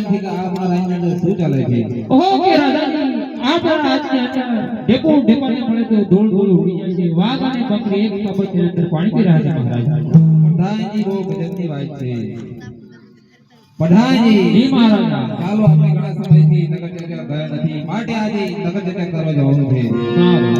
થી કે આપણા રાઈમાં શું ચાલે છે? ઓકે રાજાજી આપણા આજના ડેપો ડેપાને મળે તો ધૂળ ધૂળ ઉડી જાય છે. વાઘ અને બકરી એક તબક્કે અંદર પાણી પી રહ્યા છે મહારાજ. પ્રધાનજી બહુ ગજબની વાત છે. પ્રધાનજી જી મહારાજ. ચાલો આપણે ઘણા સમયથી નગર ચર્ચા ગયા નથી માટે આજે નગર ચર્ચા કરવા જવાનું છે. સારું.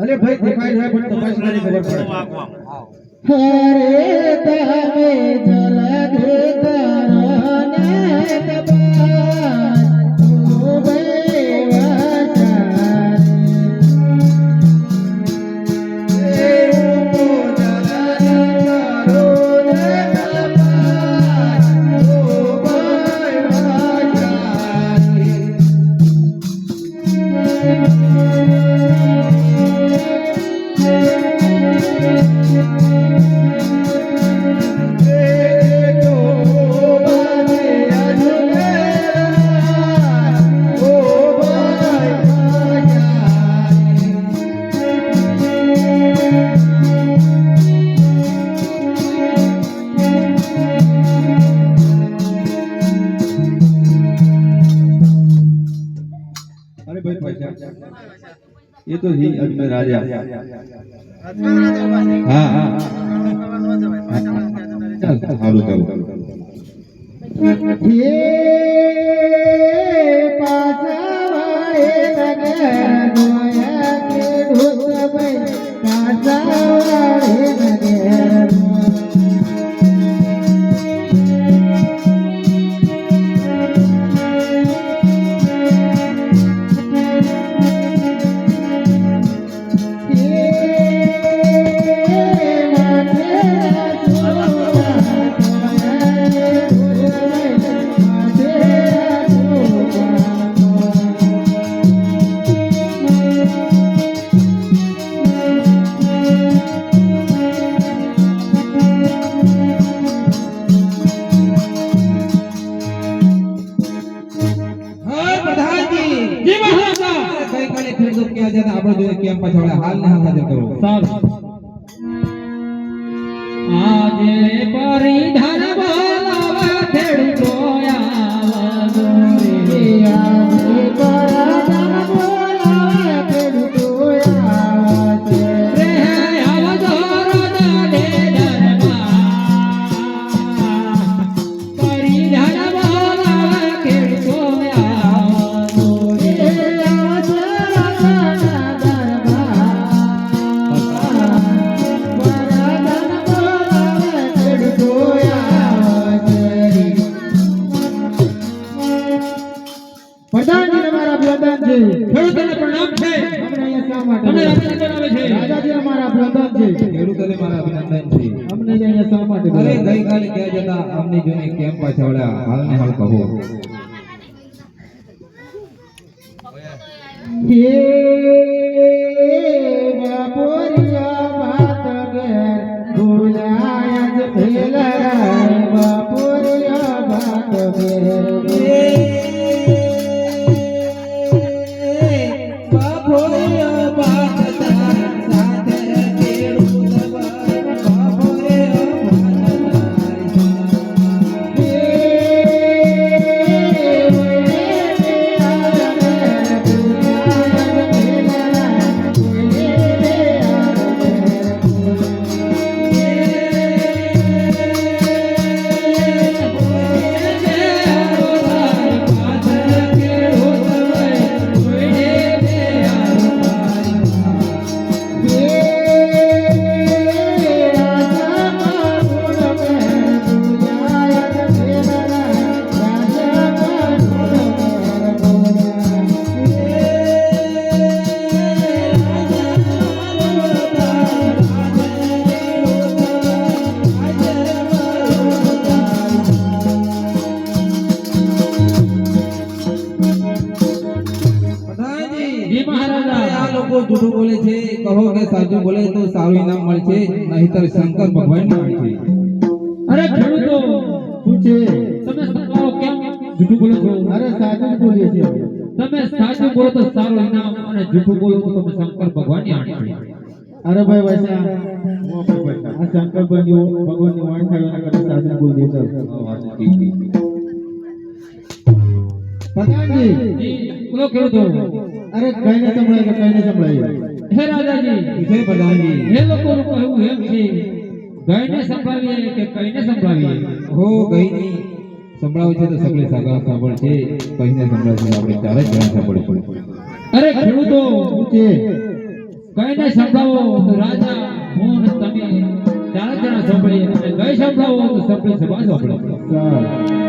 અરે ભાઈ દેખાય છે પણ તપાસ કરી ખબર પડે. હરે તમે જલધે કરને તપાસ ઉભે ये तो ही अजमेर राजा. हाँ हाँ चल हारू चल ये पासावाए नगर गोया के ढोस पे पासावाए नगर આપણે કેમ પાછળ હાલ ને હાલ હાજર કરો. સારું. આજે પરિધાન બોલાવા ખેડૂતો આવો રે. આજે પરિધાન બોલાવા ખેડૂતો આવો રે આવો દોરડા દે દરબાર. પરિધાન બોલાવા ખેડૂતો આવો રે. દરબાર અભિનંદન છે. ખેડૂતોને મારા અભિનંદન છે. અમને જ અહીંયા શા માટે અરે બોલાવ્યા? ગઈકાલે ક્યાં જતા અમને જોઈને કેમ પાછા વળ્યા? હાલને હાલ કહો. હે બાપોરિયા ભાત ઘેર ભૂલાયા જ ભેલા બાપોરિયા ભાત ઘેર જી મહારાજા. આ લોકો જૂઠું બોલે છે. કહો કે સાચું બોલે તો સારું ઇનામ મળશે, નહીંતર શંકર ભગવાન મળશે. અરે ખેડૂતો, શું છે? તમે સમજાવો કેમ જૂઠું બોલો છો? અરે સાચું જ બોલીએ છીએ. તમે સાચું બોલો તો સારું ઇનામ અને જૂઠું બોલો તો તમે શંકર ભગવાનની આણ છો. અરે ભાઈ વૈસા આ શંકર ભગવાનની વાણ થાય એના કરતા સાચું બોલ દેતો. પ્રધાનજી, જી બોલો ખેડૂતો. અરે કઈને સંભળાય કે કઈને સંભળાય? હે રાજાજી, વિજય પ્રધાનજી. હે લોકોનું કહેવું એમ છે, ગાયને સંભળાવીએ કે કઈને સંભળાવીએ? હો ગઈની સંભળાવે છે તો સગળે સાગા સાંભળ છે, કહીને સંભળાવે છે આપણે ચારે જ જણા સાંભળે પડે. અરે ખેડૂતો, શું છે? ગાયને સંભળાવો તો રાજા હું અને તમે ચાર જ જણા સાંભળીએ, અને ગાય સંભળાવો તો સભ્ય સભા સાંભળે. સારું.